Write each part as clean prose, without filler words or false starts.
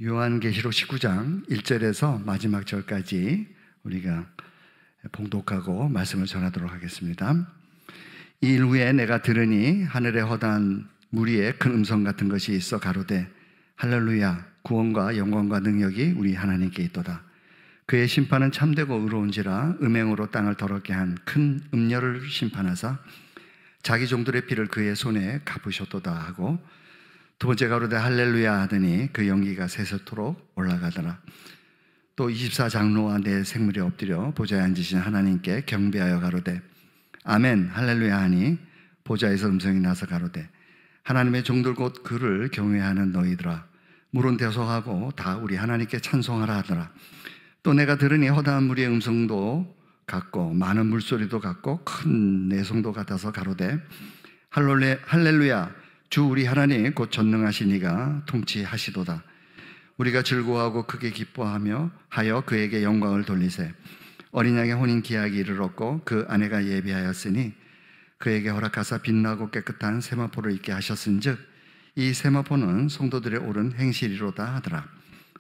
요한계시록 19장 1절에서 마지막 절까지 우리가 봉독하고 말씀을 전하도록 하겠습니다. 이 일 후에 내가 들으니 하늘에 허다한 무리의 큰 음성 같은 것이 있어 가로되 할렐루야, 구원과 영광과 능력이 우리 하나님께 있도다. 그의 심판은 참되고 의로운지라 음행으로 땅을 더럽게 한 큰 음녀를 심판하사 자기 종들의 피를 그의 손에 갚으셨도다 하고, 두 번째 가로되 할렐루야 하더니 그 연기가 세세토록 올라가더라. 또 24장로와 네 생물이 엎드려 보좌에 앉으신 하나님께 경배하여 가로되 아멘 할렐루야 하니, 보좌에서 음성이 나서 가로되 하나님의 종들 곧 그를 경외하는 너희들아, 물은 대소하고 다 우리 하나님께 찬송하라 하더라. 또 내가 들으니 허다한 무리의 음성도 같고 많은 물소리도 같고 큰 내성도 같아서 가로되 할렐루야, 주 우리 하나님 곧 전능하신 이가 통치하시도다. 우리가 즐거워하고 크게 기뻐하며 하여 그에게 영광을 돌리세. 어린 양의 혼인 기약이 이르렀고 그 아내가 예비하였으니 그에게 허락하사 빛나고 깨끗한 세마포를 입게 하셨은즉 이 세마포는 성도들의 옳은 행실이로다 하더라.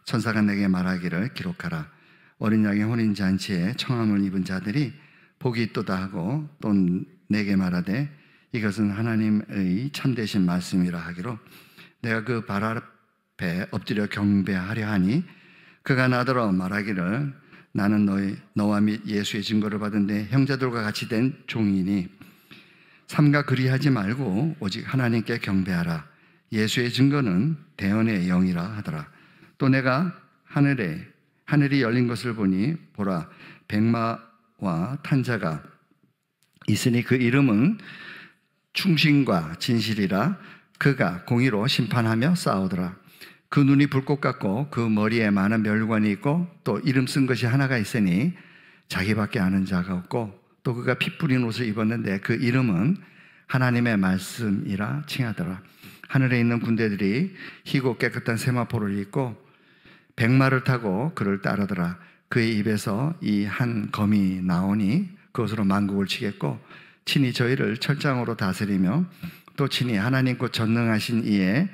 천사가 내게 말하기를 기록하라. 어린 양의 혼인 잔치에 청함을 입은 자들이 복이 있도다 하고, 또 내게 말하되 이것은 하나님의 참되신 말씀이라 하기로, 내가 그 발 앞에 엎드려 경배하려 하니 그가 나더러 말하기를 나는 너와 및 예수의 증거를 받은 내 형제들과 같이 된 종이니 삼가 그리하지 말고 오직 하나님께 경배하라. 예수의 증거는 대언의 영이라 하더라. 또 내가 하늘이 열린 것을 보니 보라, 백마와 탄자가 있으니 그 이름은 충신과 진실이라. 그가 공의로 심판하며 싸우더라. 그 눈이 불꽃 같고 그 머리에 많은 멸관이 있고 또 이름 쓴 것이 하나가 있으니 자기밖에 아는 자가 없고, 또 그가 피 뿌린 옷을 입었는데 그 이름은 하나님의 말씀이라 칭하더라. 하늘에 있는 군대들이 희고 깨끗한 세마포를 입고 백마를 타고 그를 따르더라. 그의 입에서 이 한 검이 나오니 그것으로 만국을 치겠고 친히 저희를 철장으로 다스리며 또 친히 하나님 곧 전능하신 이의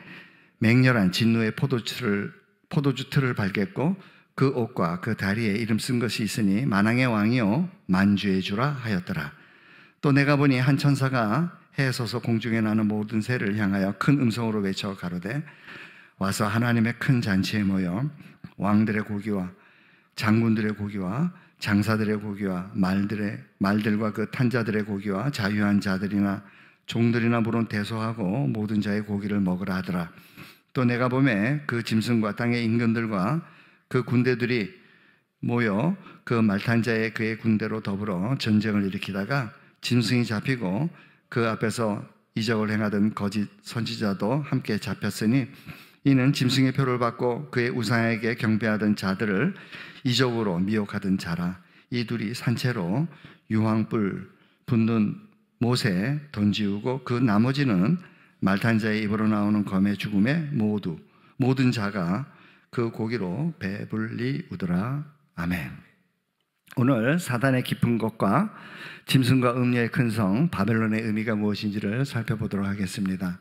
맹렬한 진노의 포도주 틀을 밟겠고 그 옷과 그 다리에 이름 쓴 것이 있으니 만왕의 왕이요 만주의 주라 하였더라. 또 내가 보니 한 천사가 해에 서서 공중에 나는 모든 새를 향하여 큰 음성으로 외쳐 가로되 와서 하나님의 큰 잔치에 모여 왕들의 고기와 장군들의 고기와 장사들의 고기와 말들과 그 탄자들의 고기와 자유한 자들이나 종들이나 물은 대소하고 모든 자의 고기를 먹으라 하더라. 또 내가 보매 그 짐승과 땅의 임금들과 그 군대들이 모여 그 말탄자의 그의 군대로 더불어 전쟁을 일으키다가 짐승이 잡히고 그 앞에서 이적을 행하던 거짓 선지자도 함께 잡혔으니 이는 짐승의 표를 받고 그의 우상에게 경배하던 자들을 이적으로 미혹하던 자라. 이 둘이 산채로 유황불 붙는 못에 던지우고 그 나머지는 말탄자의 입으로 나오는 검의 죽음에 모든 자가 그 고기로 배불리 우더라. 아멘. 오늘 사단의 깊은 것과 짐승과 음녀의 큰 성 바벨론의 의미가 무엇인지를 살펴보도록 하겠습니다.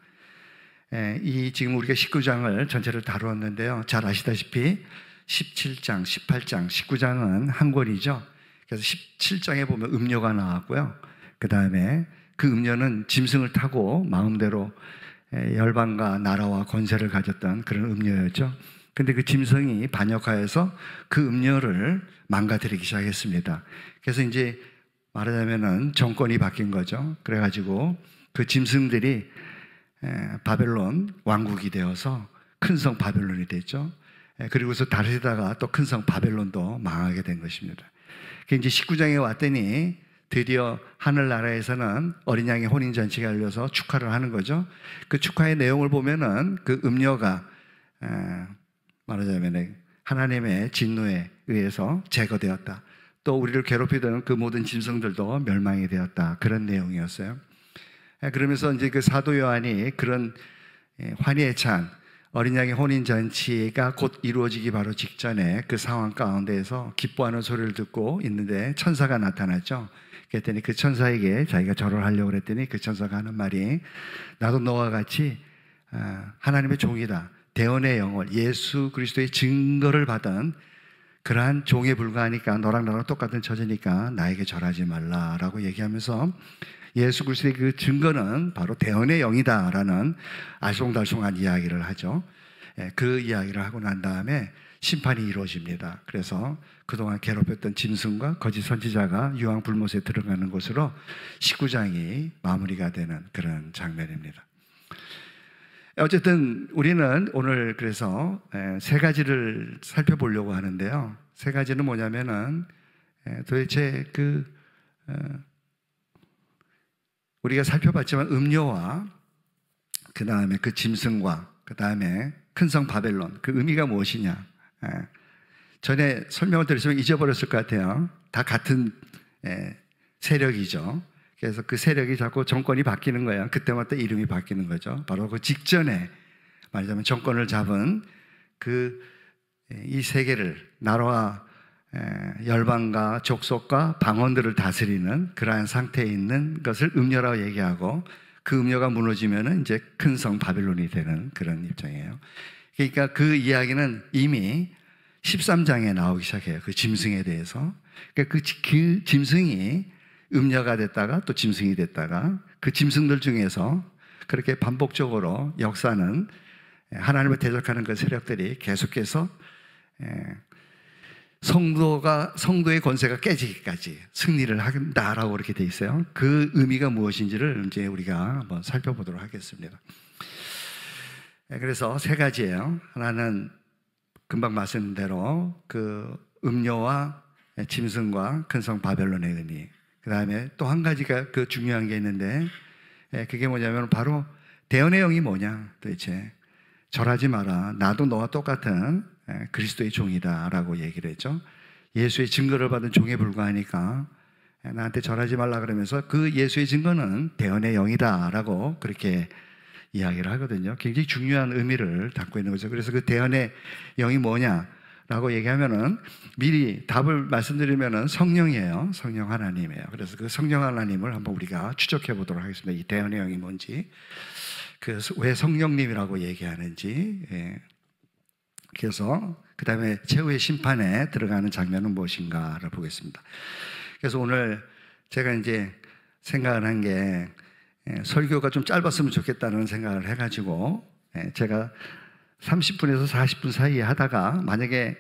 지금 우리가 19장을 전체를 다루었는데요, 잘 아시다시피 17장, 18장, 19장은 한 권이죠. 그래서 17장에 보면 음녀가 나왔고요, 그 다음에 그 음녀는 짐승을 타고 마음대로 열방과 나라와 권세를 가졌던 그런 음녀였죠. 근데 그 짐승이 반역하여서 그 음녀를 망가뜨리기 시작했습니다. 그래서 이제 말하자면은 정권이 바뀐 거죠. 그래가지고 그 짐승들이 바벨론 왕국이 되어서 큰 성 바벨론이 됐죠. 그리고서 다르다가 또 큰 성 바벨론도 망하게 된 것입니다. 이제 19장에 왔더니 드디어 하늘나라에서는 어린 양의 혼인잔치가 열려서 축하를 하는 거죠. 그 축하의 내용을 보면은 그 음녀가 말하자면 하나님의 진노에 의해서 제거되었다. 또 우리를 괴롭히던 그 모든 짐승들도 멸망이 되었다. 그런 내용이었어요. 그러면서 이제 그 사도 요한이 그런 환희에 찬 어린 양의 혼인잔치가 곧 이루어지기 바로 직전에 그 상황 가운데에서 기뻐하는 소리를 듣고 있는데 천사가 나타났죠. 그랬더니 그 천사에게 자기가 절을 하려고 그랬더니 그 천사가 하는 말이 나도 너와 같이 하나님의 종이다. 대언의 영을, 예수 그리스도의 증거를 받은 그러한 종에 불과하니까, 너랑 나랑 똑같은 처지니까 나에게 절하지 말라라고 얘기하면서 예수 그리스도의 그 증거는 바로 대언의 영이다라는 알쏭달쏭한 이야기를 하죠. 그 이야기를 하고 난 다음에 심판이 이루어집니다. 그래서 그동안 괴롭혔던 짐승과 거짓 선지자가 유황 불못에 들어가는 것으로 19장이 마무리가 되는 그런 장면입니다. 어쨌든 우리는 오늘 그래서 세 가지를 살펴보려고 하는데요. 세 가지는 뭐냐면은 도대체 우리가 살펴봤지만 음료와 그 다음에 그 짐승과 그 다음에 큰 성 바벨론, 그 의미가 무엇이냐. 전에 설명을 드렸지만 잊어버렸을 것 같아요. 다 같은 세력이죠. 그래서 그 세력이 자꾸 정권이 바뀌는 거예요. 그때마다 이름이 바뀌는 거죠. 바로 그 직전에 말하자면 정권을 잡은 이 세계를, 나라와 열방과 족속과 방언들을 다스리는 그러한 상태에 있는 것을 음녀라고 얘기하고, 그 음녀가 무너지면은 이제 큰 성 바빌론이 되는 그런 입장이에요. 그러니까 그 이야기는 이미 13장에 나오기 시작해요. 그 짐승에 대해서. 그러니까 그 짐승이 음녀가 됐다가 또 짐승이 됐다가, 그 짐승들 중에서 그렇게 반복적으로 역사는 하나님을 대적하는 그 세력들이 계속해서 성도의 권세가 깨지기까지 승리를 한다라고 그렇게 돼 있어요. 그 의미가 무엇인지를 이제 우리가 한번 살펴보도록 하겠습니다. 그래서 세 가지예요. 하나는 금방 말씀드린 대로 그 음료와 짐승과 큰 성 바벨론의 의미. 그 다음에 또 한 가지가 그 중요한 게 있는데, 그게 뭐냐면 바로 대언의 영이 뭐냐 도대체. 절하지 마라. 나도 너와 똑같은 그리스도의 종이다 라고 얘기를 했죠. 예수의 증거를 받은 종에 불과하니까 나한테 절하지 말라 그러면서 그 예수의 증거는 대언의 영이다 라고 그렇게 이야기를 하거든요. 굉장히 중요한 의미를 담고 있는 거죠. 그래서 그 대언의 영이 뭐냐 라고 얘기하면은 미리 답을 말씀드리면은 성령이에요. 성령 하나님이에요. 그래서 그 성령 하나님을 한번 우리가 추적해 보도록 하겠습니다. 이 대언의 영이 뭔지, 왜 성령님이라고 얘기하는지. 그래서 그 다음에 최후의 심판에 들어가는 장면은 무엇인가를 보겠습니다. 그래서 오늘 제가 이제 생각을 한 게, 설교가 좀 짧았으면 좋겠다는 생각을 해가지고 제가 30분에서 40분 사이에 하다가 만약에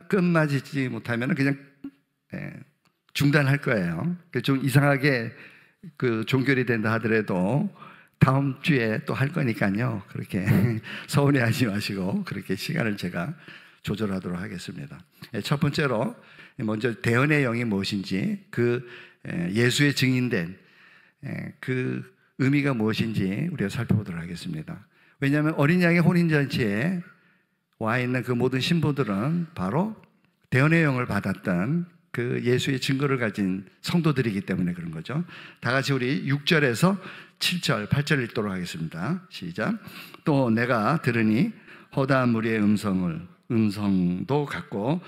끝마치지 못하면 그냥 중단할 거예요. 좀 이상하게 그 종결이 된다 하더라도 다음 주에 또 할 거니까요. 그렇게 서운해하지 마시고 그렇게 시간을 제가 조절하도록 하겠습니다. 첫 번째로 먼저 대언의 영이 무엇인지, 그 예수의 증인된 그 의미가 무엇인지 우리가 살펴보도록 하겠습니다. 왜냐하면 어린 양의 혼인잔치에 와 있는 그 모든 신부들은 바로 대언의 영을 받았던 그 예수의 증거를 가진 성도들이기 때문에 그런 거죠. 다 같이 우리 6절에서 7절, 8절 읽도록 하겠습니다. 시작. 또 내가 들으니 허다한 무리의 음성도 같고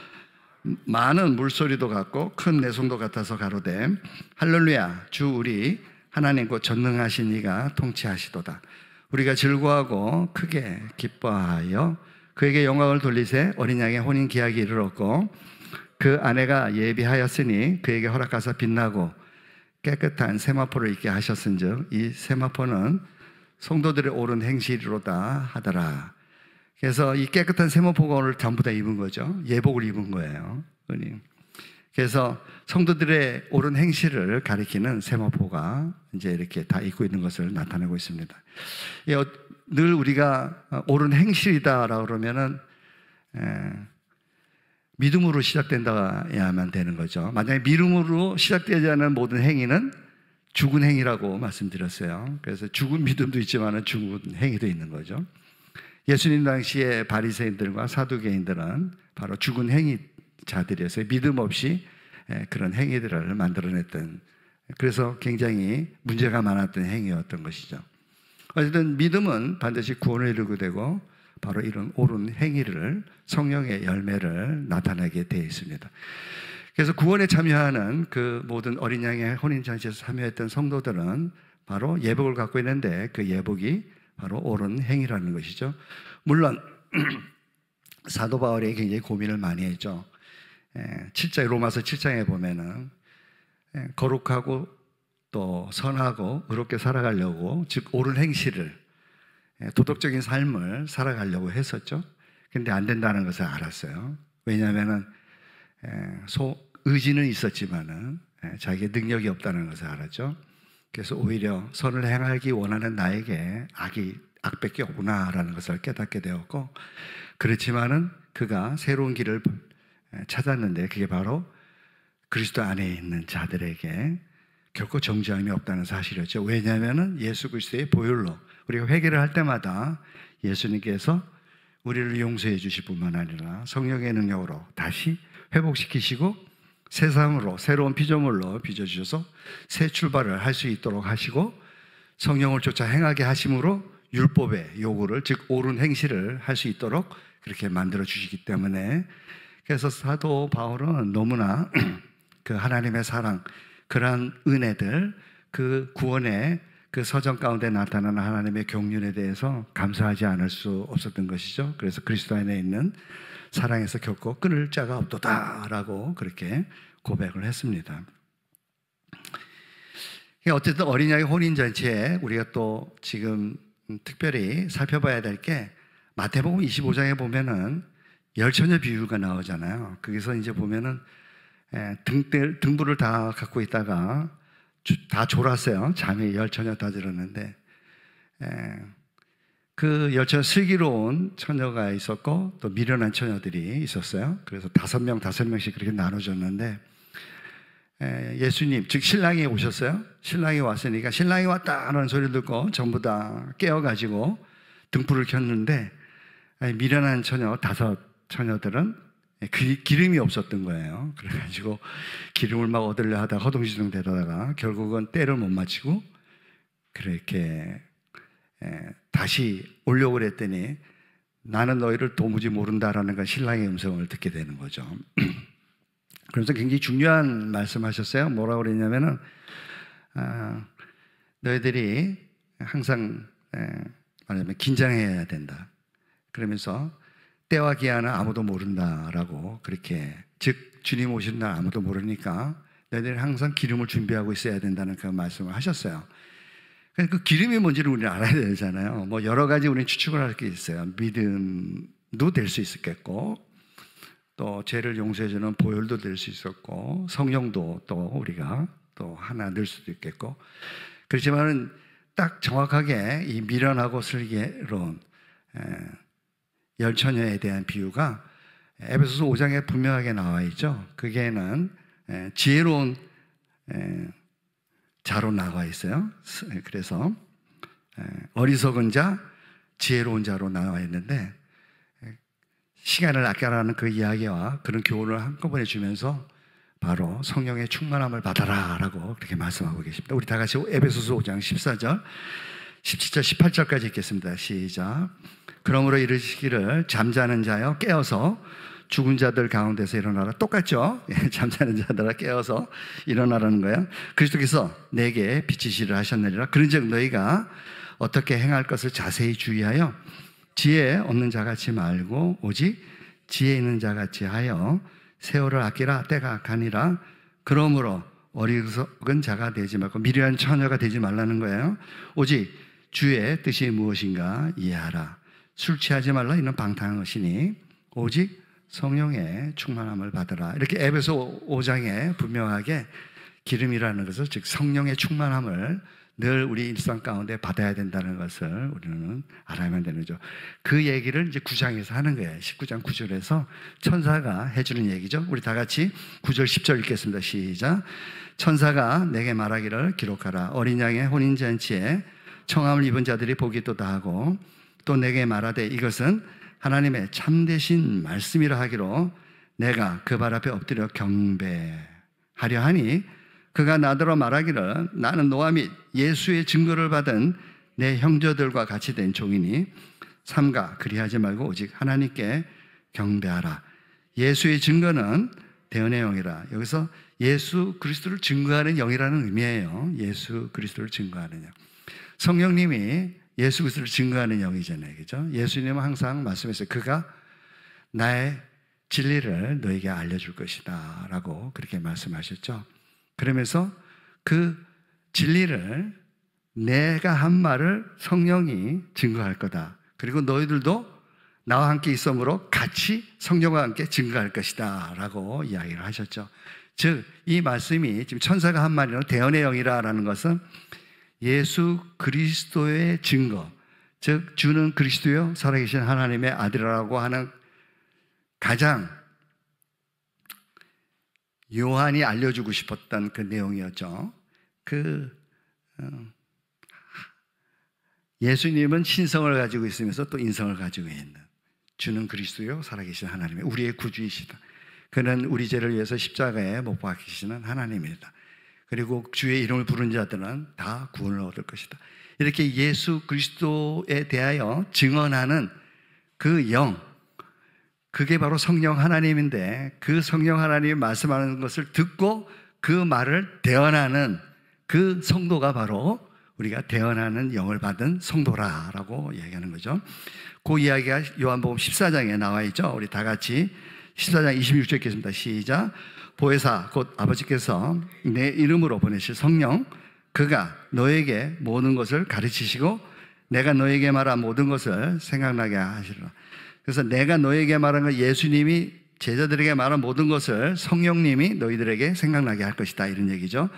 많은 물소리도 같고 큰 내송도 같아서 가로되 할렐루야, 주 우리 하나님 곧 전능하신 이가 통치하시도다. 우리가 즐거워하고 크게 기뻐하여 그에게 영광을 돌리세. 어린 양의 혼인 기약이 이르렀고 그 아내가 예비하였으니 그에게 허락하사 빛나고 깨끗한 세마포를 입게 하셨은즉 이 세마포는 성도들의 옳은 행실이로다 하더라. 그래서 이 깨끗한 세마포가 오늘 전부 다 입은 거죠. 예복을 입은 거예요. 그래서 성도들의 옳은 행실을 가리키는 세마포가 이제 이렇게 다 입고 있는 것을 나타내고 있습니다. 늘 우리가 옳은 행실이다라고 그러면은 믿음으로 시작된다야만 되는 거죠. 만약에 믿음으로 시작되지 않은 모든 행위는 죽은 행위라고 말씀드렸어요. 그래서 죽은 믿음도 있지만 죽은 행위도 있는 거죠. 예수님 당시에 바리새인들과 사두개인들은 바로 죽은 행위자들이었어요. 믿음 없이 그런 행위들을 만들어냈던, 그래서 굉장히 문제가 많았던 행위였던 것이죠. 어쨌든 믿음은 반드시 구원을 이루게 되고 바로 이런 옳은 행위를, 성령의 열매를 나타내게 되어 있습니다. 그래서 구원에 참여하는 그 모든 어린 양의 혼인잔치에서 참여했던 성도들은 바로 예복을 갖고 있는데 그 예복이 바로 옳은 행위라는 것이죠. 물론 사도 바울이 굉장히 고민을 많이 했죠. 7장, 로마서 7장에 보면은 거룩하고 또 선하고 의롭게 살아가려고, 즉 옳은 행실을, 도덕적인 삶을 살아가려고 했었죠. 근데 안 된다는 것을 알았어요. 왜냐하면은 의지는 있었지만은 자기의 능력이 없다는 것을 알았죠. 그래서 오히려 선을 행하기 원하는 나에게 악밖에 없구나라는 것을 깨닫게 되었고, 그렇지만은 그가 새로운 길을 찾았는데 그게 바로 그리스도 안에 있는 자들에게 결코 정죄함이 없다는 사실이었죠. 왜냐하면은 예수 그리스도의 보혈로 우리가 회개를 할 때마다 예수님께서 우리를 용서해 주실 뿐만 아니라 성령의 능력으로 다시 회복시키시고 새 삶으로, 새로운 피조물로 빚어주셔서 새 출발을 할 수 있도록 하시고, 성령을 쫓아 행하게 하심으로 율법의 요구를, 즉 옳은 행실을 할 수 있도록 그렇게 만들어 주시기 때문에, 그래서 사도 바울은 너무나 그 하나님의 사랑, 그러한 은혜들, 그 구원의 그 서정 가운데 나타나는 하나님의 경륜에 대해서 감사하지 않을 수 없었던 것이죠. 그래서 그리스도 안에 있는 사랑에서 결코 끊을 자가 없도다라고 그렇게 고백을 했습니다. 어쨌든 어린 양의 혼인잔치에 우리가 또 지금 특별히 살펴봐야 될 게, 마태복음 25장에 보면은 열처녀 비유가 나오잖아요. 거기서 이제 보면은 등불을 다 갖고 있다가 다 졸았어요. 잠이 열처녀 다 들었는데, 그 열처녀, 슬기로운 처녀가 있었고 또 미련한 처녀들이 있었어요. 그래서 5명씩 그렇게 나눠졌는데, 예수님, 즉 신랑이 오셨어요. 신랑이 왔으니까 신랑이 왔다는 소리를 듣고 전부 다 깨어가지고 등불을 켰는데, 미련한 처녀 5처녀들은 기름이 없었던 거예요. 그래가지고 기름을 막 얻으려 하다가 허둥지둥 되다가 결국은 때를 못 맞추고 그렇게 다시 오려고 그랬더니, 나는 너희를 도무지 모른다라는 건 신랑의 음성을 듣게 되는 거죠. 그래서 굉장히 중요한 말씀하셨어요. 뭐라고 그랬냐면은, 너희들이 항상 말하자면 긴장해야 된다. 그러면서 때와 기한은 아무도 모른다라고, 그렇게, 즉 주님 오시는 날 아무도 모르니까 너희들이 항상 기름을 준비하고 있어야 된다는 그 말씀을 하셨어요. 그 기름이 뭔지를 우리는 알아야 되잖아요. 뭐 여러 가지 우리는 추측을 할 게 있어요. 믿음도 될 수 있겠고, 또 죄를 용서해주는 보혈도 될 수 있었고, 성령도 또 우리가 또 하나 넣을 수도 있겠고, 그렇지만은 딱 정확하게 이 미련하고 슬기로운 열처녀에 대한 비유가 에베소서 5장에 분명하게 나와 있죠. 그게는 지혜로운 자로 나와 있어요. 그래서 어리석은 자, 지혜로운 자로 나와 있는데, 시간을 아껴라는 그 이야기와 그런 교훈을 한꺼번에 주면서 바로 성령의 충만함을 받아라 라고 그렇게 말씀하고 계십니다. 우리 다 같이 에베소서 5장 14절, 17절, 18절까지 읽겠습니다. 시작. 그러므로 이르시기를 잠자는 자여 깨어서 죽은 자들 가운데서 일어나라. 똑같죠? 잠자는 자들아 깨어서 일어나라는 거예요. 그리스도께서 내게 비치시를 하셨느니라. 그런즉 너희가 어떻게 행할 것을 자세히 주의하여 지혜 없는 자같이 말고 오직 지혜 있는 자같이 하여 세월을 아끼라. 때가 가니라. 그러므로 어리석은 자가 되지 말고 미련한 처녀가 되지 말라는 거예요. 오직 주의 뜻이 무엇인가 이해하라. 술 취하지 말라. 이는 방탕한 것이니 오직 성령의 충만함을 받으라. 이렇게 에베소 5장에 분명하게 기름이라는 것을, 즉 성령의 충만함을 늘 우리 일상 가운데 받아야 된다는 것을 우리는 알아야만 되는 거죠. 그 얘기를 이제 9장에서 하는 거예요. 19장 9절에서 천사가 해주는 얘기죠. 우리 다 같이 9절 10절 읽겠습니다. 시작. 천사가 내게 말하기를 기록하라. 어린 양의 혼인잔치에 청함을 입은 자들이 보기도 하고, 또 내게 말하되 이것은 하나님의 참되신 말씀이라 하기로 내가 그 발 앞에 엎드려 경배하려 하니, 그가 나더러 말하기를 나는 노아 및 예수의 증거를 받은 내 형제들과 같이 된 종이니 삼가 그리하지 말고 오직 하나님께 경배하라. 예수의 증거는 대언의 영이라. 여기서 예수 그리스도를 증거하는 영이라는 의미예요. 예수 그리스도를 증거하는 영. 성령님이 예수 그리스도를 증거하는 영이잖아요. 그죠? 예수님은 항상 말씀했어요. 그가 나의 진리를 너에게 알려줄 것이다 라고 그렇게 말씀하셨죠. 그러면서 그 진리를 내가 한 말을 성령이 증거할 거다. 그리고 너희들도 나와 함께 있으므로 같이 성령과 함께 증거할 것이다 라고 이야기를 하셨죠. 즉, 이 말씀이 지금 천사가 한 말이로 대언의 영이라는 것은 예수 그리스도의 증거, 즉 주는 그리스도요 살아계신 하나님의 아들이라고 하는 가장 요한이 알려주고 싶었던 그 내용이었죠. 예수님은 신성을 가지고 있으면서 또 인성을 가지고 있는 주는 그리스도요 살아계신 하나님의 우리의 구주이시다. 그는 우리 죄를 위해서 십자가에 못 박히시는 하나님이다. 그리고 주의 이름을 부른 자들은 다 구원을 얻을 것이다. 이렇게 예수 그리스도에 대하여 증언하는 그 영, 그게 바로 성령 하나님인데, 그 성령 하나님이 말씀하는 것을 듣고 그 말을 대언하는 그 성도가 바로 우리가 대언하는 영을 받은 성도라라고 얘기하는 거죠. 그 이야기가 요한복음 14장에 나와 있죠. 우리 다 같이 14장 26절 읽겠습니다. 시작. 보혜사 곧 아버지께서 내 이름으로 보내실 성령, 그가 너에게 모든 것을 가르치시고 내가 너에게 말한 모든 것을 생각나게 하시리라. 그래서 내가 너에게 말한 것, 예수님이 제자들에게 말한 모든 것을 성령님이 너희들에게 생각나게 할 것이다, 이런 얘기죠.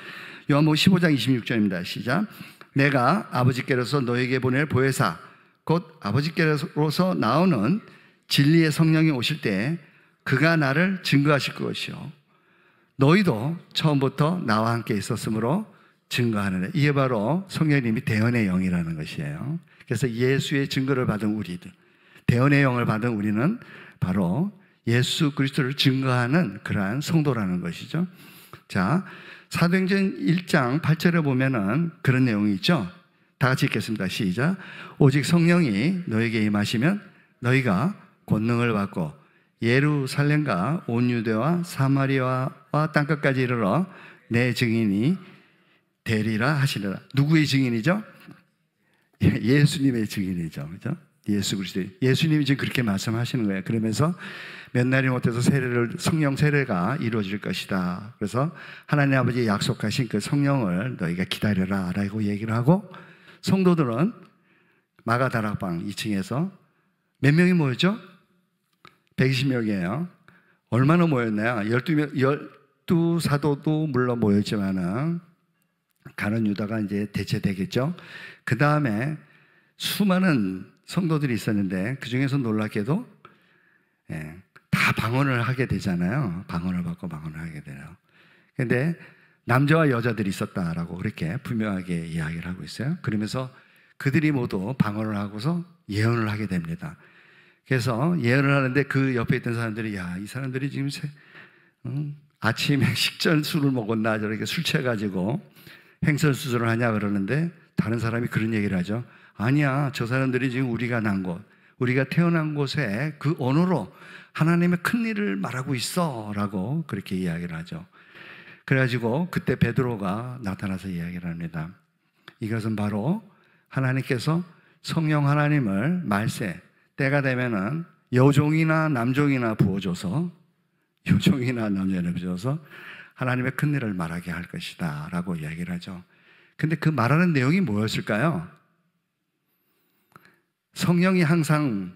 요한복음 15장 26절입니다. 시작. 내가 아버지께로서 너에게 보낼 보혜사 곧 아버지께로서 나오는 진리의 성령이 오실 때 그가 나를 증거하실 것이요 너희도 처음부터 나와 함께 있었으므로 증거하느라. 이게 바로 성령님이 대언의 영이라는 것이에요. 그래서 예수의 증거를 받은 우리들, 대언의 영을 받은 우리는 바로 예수 그리스도를 증거하는 그러한 성도라는 것이죠. 자, 사도행전 1장 8절에 보면은 그런 내용이 있죠. 다 같이 읽겠습니다. 시작. 오직 성령이 너에게 임하시면 너희가 권능을 받고 예루살렘과 온 유대와 사마리아와 땅끝까지 이르러 내 증인이 되리라 하시리라. 누구의 증인이죠? 예수님의 증인이죠. 그죠? 예수 그리스도의. 예수님이 지금 그렇게 말씀하시는 거예요. 그러면서 몇 날이 못해서 성령 세례가 이루어질 것이다. 그래서 하나님 아버지 약속하신 그 성령을 너희가 기다려라 라고 얘기를 하고, 성도들은 마가다락방 2층에서 몇 명이 모였죠? 120명이에요. 얼마나 모였나요? 12 사도도 물론 모였지만은 가룟 유다가 이제 대체되겠죠. 그 다음에 수많은 성도들이 있었는데 그 중에서 놀랍게도 다 방언을 하게 되잖아요. 방언을 받고 방언을 하게 돼요. 그런데 남자와 여자들이 있었다라고 그렇게 분명하게 이야기를 하고 있어요. 그러면서 그들이 모두 방언을 하고서 예언을 하게 됩니다. 그래서 예언을 하는데 그 옆에 있던 사람들이, 야, 이 사람들이 지금 아침에 식전 술을 먹었나, 저렇게 술 취해가지고 횡설수설을 하냐 그러는데, 다른 사람이 그런 얘기를 하죠. 아니야, 저 사람들이 지금 우리가 난 곳, 우리가 태어난 곳에 그 언어로 하나님의 큰 일을 말하고 있어 라고 그렇게 이야기를 하죠. 그래가지고 그때 베드로가 나타나서 이야기를 합니다. 이것은 바로 하나님께서 성령 하나님을 말세 때가 되면은 여종이나 남종이나 부어줘서, 여종이나 남종이나 부어줘서 하나님의 큰 일을 말하게 할 것이다 라고 이야기를 하죠. 근데 그 말하는 내용이 뭐였을까요? 성령이 항상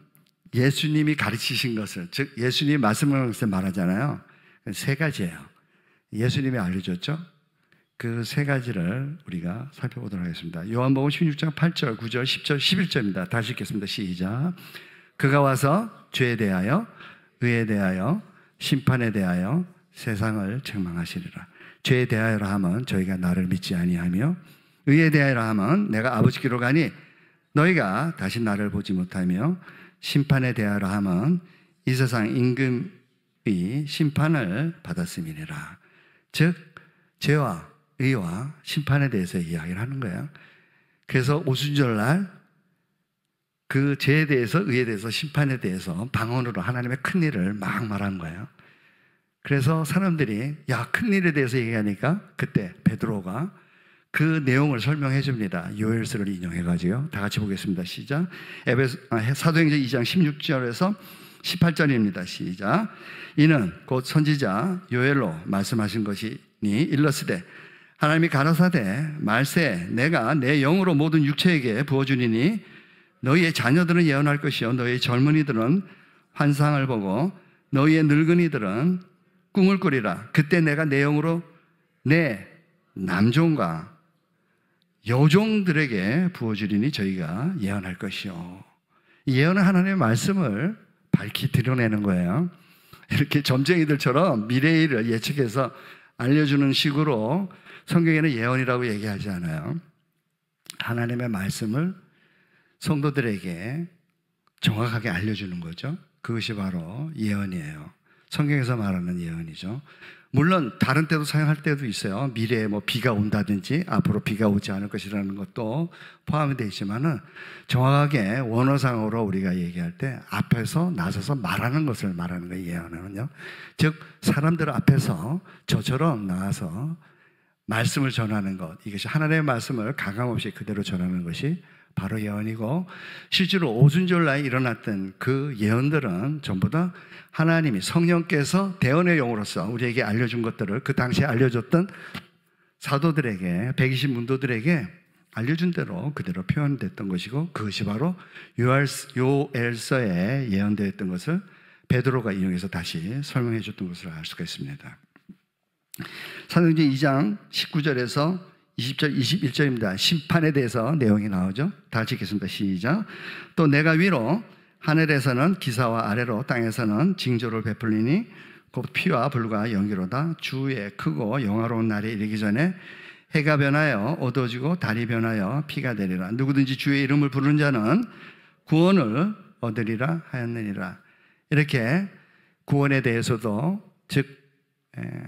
예수님이 가르치신 것을, 즉 예수님이 말씀하는 것을 말하잖아요. 세 가지예요. 예수님이 알려줬죠. 그 세 가지를 우리가 살펴보도록 하겠습니다. 요한복음 16장 8절, 9절, 10절, 11절입니다. 다시 읽겠습니다. 시작. 그가 와서 죄에 대하여, 의에 대하여, 심판에 대하여 세상을 책망하시리라. 죄에 대하여라 하면 저희가 나를 믿지 아니하며, 의에 대하여라 하면 내가 아버지께로 가니 너희가 다시 나를 보지 못하며, 심판에 대하여라 하면 이 세상 임금이 심판을 받았음이니라. 즉 죄와 의와 심판에 대해서 이야기를 하는 거예요. 그래서 오순절날 그 죄에 대해서, 의에 대해서, 심판에 대해서 방언으로 하나님의 큰 일을 막 말한 거예요. 그래서 사람들이 야, 큰 일에 대해서 얘기하니까 그때 베드로가 그 내용을 설명해 줍니다. 요엘서를 인용해가지고요. 다 같이 보겠습니다. 시작. 사도행전 2장 16절에서 18절입니다. 시작. 이는 곧 선지자 요엘로 말씀하신 것이니 일러스되 하나님이 가라사대 말세 내가 내 영으로 모든 육체에게 부어주리니 너희의 자녀들은 예언할 것이요 너희의 젊은이들은 환상을 보고 너희의 늙은이들은 꿈을 꾸리라. 그때 내가 내 영으로 내 남종과 여종들에게 부어주리니 저희가 예언할 것이요. 예언은 하나님의 말씀을 밝히 드러내는 거예요. 이렇게 점쟁이들처럼 미래의 일을 예측해서 알려주는 식으로 성경에는 예언이라고 얘기하지 않아요. 하나님의 말씀을 성도들에게 정확하게 알려주는 거죠. 그것이 바로 예언이에요. 성경에서 말하는 예언이죠. 물론 다른 때도 사용할 때도 있어요. 미래에 뭐 비가 온다든지 앞으로 비가 오지 않을 것이라는 것도 포함이 되어 있지만은 정확하게 원어상으로 우리가 얘기할 때 앞에서 나서서 말하는 것을 말하는 거예요. 예언은요. 즉 사람들 앞에서 저처럼 나와서 말씀을 전하는 것, 이것이 하나님의 말씀을 가감없이 그대로 전하는 것이 바로 예언이고, 실제로 오순절날에 일어났던 그 예언들은 전부 다 하나님이 성령께서 대언의 영으로서 우리에게 알려준 것들을 그 당시에 알려줬던 사도들에게 120 문도들에게 알려준 대로 그대로 표현됐던 것이고, 그것이 바로 요엘서에 예언되어 있던 것을 베드로가 인용해서 다시 설명해 줬던 것을 알 수가 있습니다. 사도행전 2장 19절에서 20절, 21절입니다. 심판에 대해서 내용이 나오죠. 다 같이 읽겠습니다. 시작. 또 내가 위로 하늘에서는 기사와 아래로 땅에서는 징조를 베풀리니 곧 피와 불과 연기로다. 주의 크고 영화로운 날이 이르기 전에 해가 변하여 어두워지고 달이 변하여 피가 되리라. 누구든지 주의 이름을 부르는 자는 구원을 얻으리라 하였느니라. 이렇게 구원에 대해서도, 즉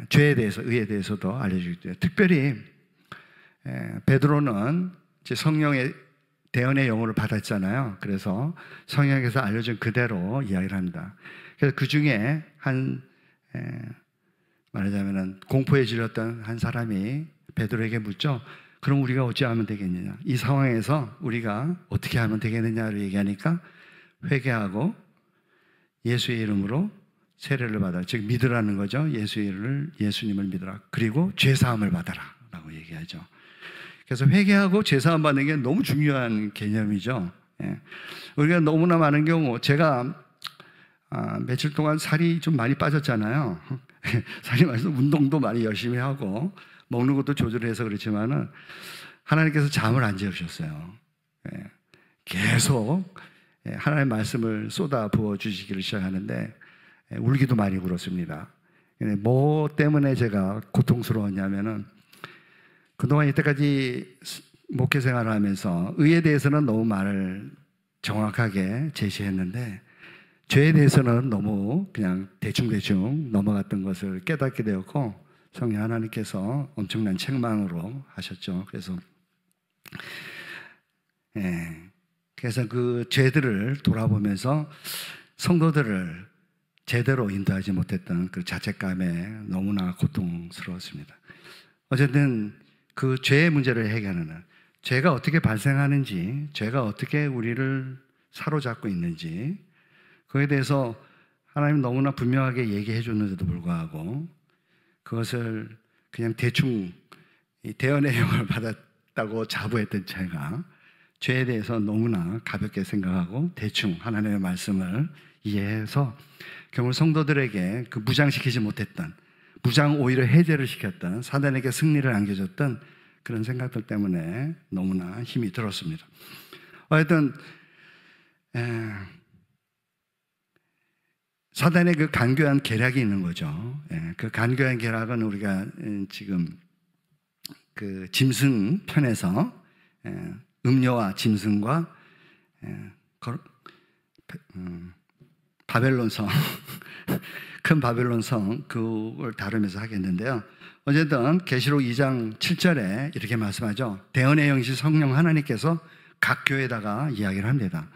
죄에 대해서, 의에 대해서도 알려주기 때문에, 특별히 베드로는 성령의 대언의 영혼을 받았잖아요. 그래서 성령에서 알려준 그대로 이야기를 합니다. 그래서 그 중에 말하자면 공포에 질렸던 한 사람이 베드로에게 묻죠. 그럼 우리가 어찌하면 되겠느냐? 이 상황에서 우리가 어떻게 하면 되겠느냐를 얘기하니까 회개하고 예수의 이름으로 세례를 받아라. 즉 믿으라는 거죠. 예수님을 믿어라. 그리고 죄사함을 받아라 라고 얘기하죠. 그래서 회개하고 죄사함 받는 게 너무 중요한 개념이죠. 우리가 너무나 많은 경우, 제가 며칠 동안 살이 좀 많이 빠졌잖아요. 살이 많아서 운동도 많이 열심히 하고 먹는 것도 조절해서 그렇지만은 하나님께서 잠을 안 재우셨어요. 계속 하나님의 말씀을 쏟아 부어 주시기를 시작하는데 울기도 많이 울었습니다. 뭐 때문에 제가 고통스러웠냐면은 그동안 이때까지 목회 생활을 하면서 의에 대해서는 너무 말을 정확하게 제시했는데 죄에 대해서는 너무 그냥 대충대충 넘어갔던 것을 깨닫게 되었고, 성령 하나님께서 엄청난 책망으로 하셨죠. 그래서 그 죄들을 돌아보면서 성도들을 제대로 인도하지 못했던 그 자책감에 너무나 고통스러웠습니다. 어쨌든 그 죄의 문제를 해결하는, 죄가 어떻게 발생하는지, 죄가 어떻게 우리를 사로잡고 있는지, 그에 대해서 하나님 너무나 분명하게 얘기해 줬는데도 불구하고 그것을 그냥 대충 대언의 영을 받았다고 자부했던 제가 죄에 대해서 너무나 가볍게 생각하고 대충 하나님의 말씀을 이해해서 결국 성도들에게 그 무장시키지 못했던, 무장 오히려 해제를 시켰던, 사단에게 승리를 안겨줬던 그런 생각들 때문에 너무나 힘이 들었습니다. 어쨌든 사단의 그 간교한 계략이 있는 거죠. 그 간교한 계략은 우리가 지금 그 짐승 편에서 음료와 짐승과 바벨론성 큰 바벨론성, 그걸 다루면서 하겠는데요. 어쨌든 계시록 2장 7절에 이렇게 말씀하죠. 대언의 영이신 성령 하나님께서 각 교회에다가 이야기를 합니다.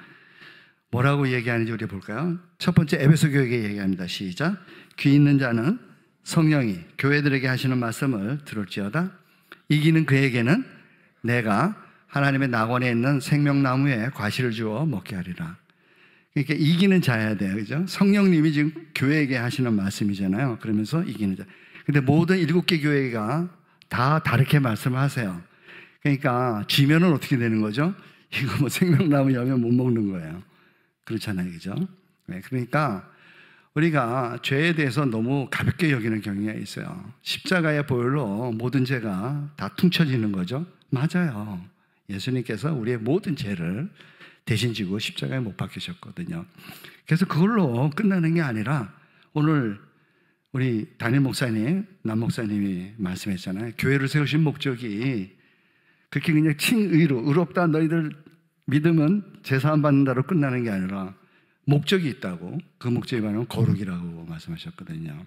뭐라고 얘기하는지 우리 볼까요? 첫 번째 에베소 교회에게 얘기합니다. 시작. 귀 있는 자는 성령이 교회들에게 하시는 말씀을 들을지어다. 이기는 그에게는 내가 하나님의 낙원에 있는 생명나무에 과실을 주어 먹게 하리라. 그러니까 이기는 자여야 돼요. 그죠? 성령님이 지금 교회에게 하시는 말씀이잖아요. 그러면서 이기는 자. 근데 모든 7개 교회가 다 다르게 말씀하세요. 그러니까 지면은 어떻게 되는 거죠? 이거 뭐 생명나무 열면 못 먹는 거예요. 그렇잖아요. 그죠? 네, 그러니까 우리가 죄에 대해서 너무 가볍게 여기는 경향이 있어요. 십자가의 보혈로 모든 죄가 다 퉁쳐지는 거죠. 맞아요. 예수님께서 우리의 모든 죄를 대신 지고 십자가에 못 박히셨거든요. 그래서 그걸로 끝나는 게 아니라 오늘 우리 담임 목사님, 남 목사님이 말씀했잖아요. 교회를 세우신 목적이 그렇게 그냥 칭의로 의롭다 너희들 믿으면 제사함 받는다로 끝나는 게 아니라 목적이 있다고. 그 목적이 바로 거룩이라고 말씀하셨거든요.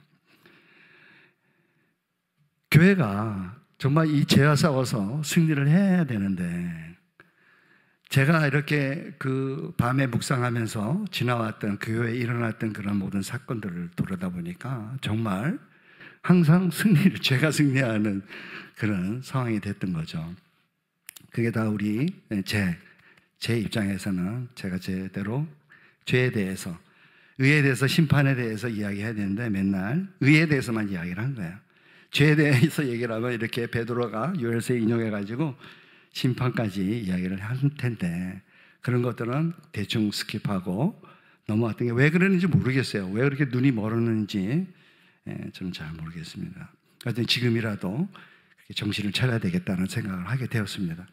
교회가 정말 이 죄와 싸워서 승리를 해야 되는데 제가 이렇게 그 밤에 묵상하면서 지나왔던 그 교회에 일어났던 그런 모든 사건들을 돌아다 보니까 정말 항상 죄가 승리하는 그런 상황이 됐던 거죠. 그게 다 우리 제 입장에서는 제가 제대로 죄에 대해서, 의에 대해서, 심판에 대해서 이야기해야 되는데 맨날 의에 대해서만 이야기를 한 거예요. 죄에 대해서 얘기를 하면 이렇게 베드로가 요엘서에 인용해가지고 심판까지 이야기를 할 텐데 그런 것들은 대충 스킵하고 넘어왔던 게 왜 그러는지 모르겠어요. 왜 그렇게 눈이 멀었는지 저는 잘 모르겠습니다. 하여튼 지금이라도 정신을 차려야 되겠다는 생각을 하게 되었습니다.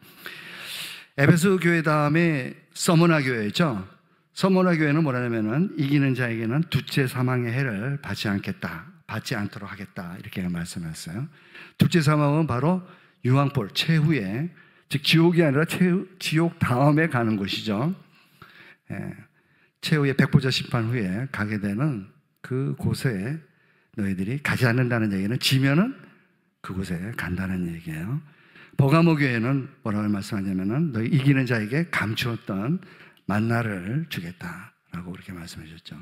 에베소 교회 다음에 서머나 교회죠. 서머나 교회는 뭐냐면은 이기는 자에게는 둘째 사망의 해를 받지 않도록 하겠다 이렇게 말씀했어요. 둘째 사망은 바로 유황불 최후에, 즉 지옥이 아니라 지옥 다음에 가는 곳이죠. 최후의 백보자 심판 후에 가게 되는 그곳에 너희들이 가지 않는다는 얘기는 지면은 그곳에 간다는 얘기예요. 버가모 교회는 뭐라고 말씀하냐면은 너희 이기는 자에게 감추었던 만나를 주겠다라고 그렇게 말씀하셨죠.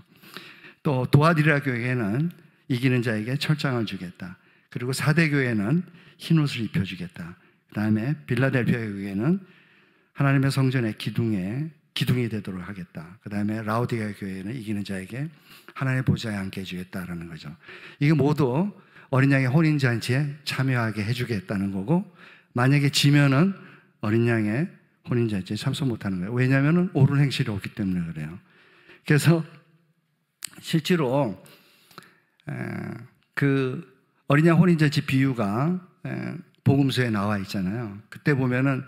또 도아디라 교회는 이기는 자에게 철장을 주겠다. 그리고 사대 교회는 흰 옷을 입혀주겠다. 그 다음에 빌라델피아 교회는 하나님의 성전의 기둥이 되도록 하겠다. 그 다음에 라오디게아 교회는 이기는 자에게 하나님의 보좌에 앉게 해주겠다라는 거죠. 이게 모두 어린 양의 혼인잔치에 참여하게 해주겠다는 거고, 만약에 지면은 어린 양의 혼인잔치에 참석 못하는 거예요. 왜냐하면 옳은 행실이 없기 때문에 그래요. 그래서 실제로 그 어린 양 혼인잔치 비유가 복음서에 나와 있잖아요. 그때 보면은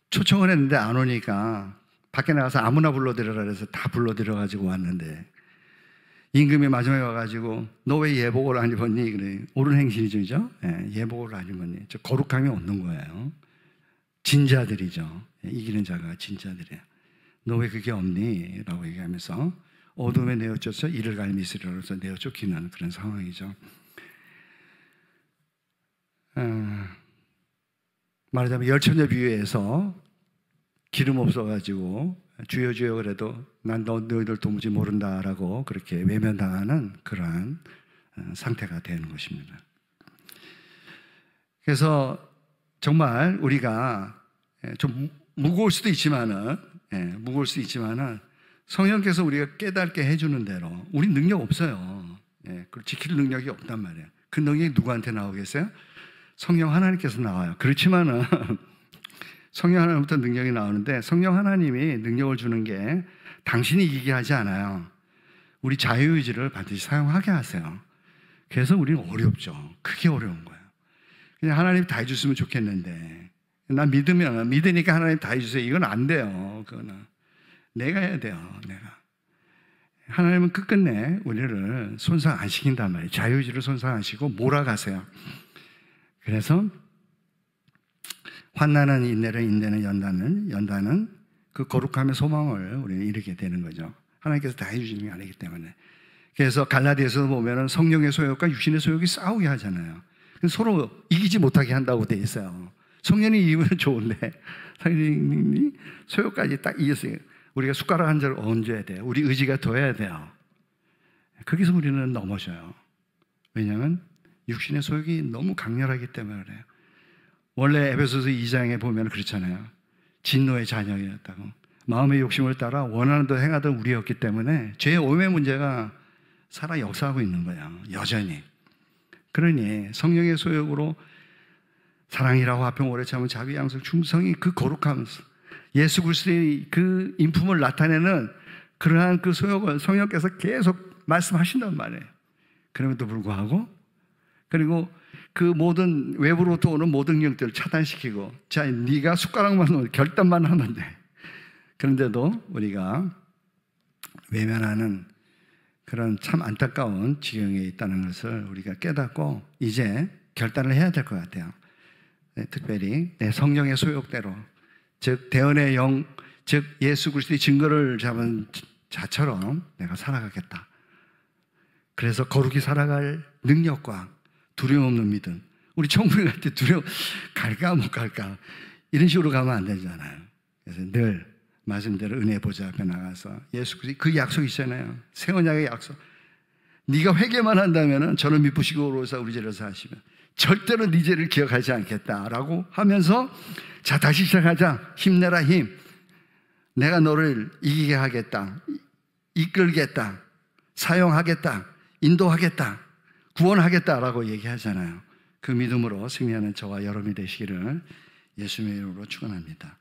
초청을 했는데 안 오니까 밖에 나가서 아무나 불러들여라 그래서 다 불러들여가지고 왔는데 임금이 마지막에 와가지고 너 왜 예복을 안 입었니? 그래. 옳은 행실이죠. 예복을 안 입었니? 저 거룩함이 없는 거예요. 진자들이죠. 이기는 자가 진자들이에요. 너 왜 그게 없니? 라고 얘기하면서 어둠에 내어쫓아서 이를 갈미 있으리라서 내어 쫓기는 그런 상황이죠. 말하자면 열처녀 비유에서 기름 없어가지고 주여 주여 그래도 난 너희들 도무지 모른다라고 그렇게 외면당하는 그러한 상태가 되는 것입니다. 그래서 정말 우리가 좀 무거울 수도 있지만은 성령께서 우리가 깨닫게 해주는 대로 우리 능력 없어요. 그걸 지킬 능력이 없단 말이에요. 그 능력이 누구한테 나오겠어요? 성령 하나님께서 나와요. 그렇지만은 성령 하나님부터 능력이 나오는데 성령 하나님이 능력을 주는 게 당신이 이기게 하지 않아요. 우리 자유의지를 반드시 사용하게 하세요. 그래서 우리는 어렵죠. 그게 어려운 거예요. 그냥 하나님 다 해줬으면 좋겠는데 난 믿으니까 하나님 다 해주세요. 이건 안 돼요. 그거는 내가 해야 돼요. 내가. 하나님은 끝끝내 우리를 손상 안 시킨단 말이에요. 자유의지를 손상 안 시키고 몰아가세요. 그래서 환난은 인내를, 인내는 연단은 그 거룩함의 소망을 우리는 이루게 되는 거죠. 하나님께서 다 해주시는 게 아니기 때문에. 그래서 갈라디아서도 보면은 성령의 소욕과 육신의 소욕이 싸우게 하잖아요. 서로 이기지 못하게 한다고 돼 있어요. 성령이 이기면 좋은데 성령이 소욕까지 딱 이겼어요. 우리가 숟가락 한 절 얹어야 돼요. 우리 의지가 둬야 돼요. 거기서 우리는 넘어져요. 왜냐하면 육신의 소욕이 너무 강렬하기 때문에 그래요. 원래 에베소서 2장에 보면 그렇잖아요. 진노의 자녀였다고. 마음의 욕심을 따라 원하는 대로 행하던 우리였기 때문에 죄의 오염의 문제가 살아 역사하고 있는 거야, 여전히. 그러니 성령의 소욕으로 사랑이라고 화평 오래 참은 자비 양성 충성이 그 거룩함, 예수 그리스도의 그 인품을 나타내는 그러한 그 소욕을 성령께서 계속 말씀하신단 말이에요. 그럼에도 불구하고, 그리고 그 모든 외부로부터 오는 모든 영들을 차단시키고, 자, 네가 숟가락만 넣어 결단만 하면 돼. 그런데도 우리가 외면하는 그런 참 안타까운 지경에 있다는 것을 우리가 깨닫고 이제 결단을 해야 될 것 같아요. 특별히 내 성령의 소욕대로, 즉 대언의 영, 즉 예수 그리스도의 증거를 잡은 자처럼 내가 살아가겠다. 그래서 거룩히 살아갈 능력과 두려움 없는 믿음. 우리 천국에 갈 때 두려움 갈까 못 갈까 이런 식으로 가면 안 되잖아요. 그래서 늘 말씀대로 은혜 보좌 앞에 나가서 예수 그리스도 그 약속이 있잖아요. 새 언약의 약속. 네가 회개만 한다면 저를 미쁘시고 오로사 우리 죄를 사하시면 절대로 네 죄를 기억하지 않겠다라고 하면서, 자, 다시 시작하자. 힘내라 힘. 내가 너를 이기게 하겠다. 이끌겠다. 사용하겠다. 인도하겠다. 구원하겠다라고 얘기하잖아요. 그 믿음으로 승리하는 저와 여러분이 되시기를 예수님의 이름으로 축원합니다.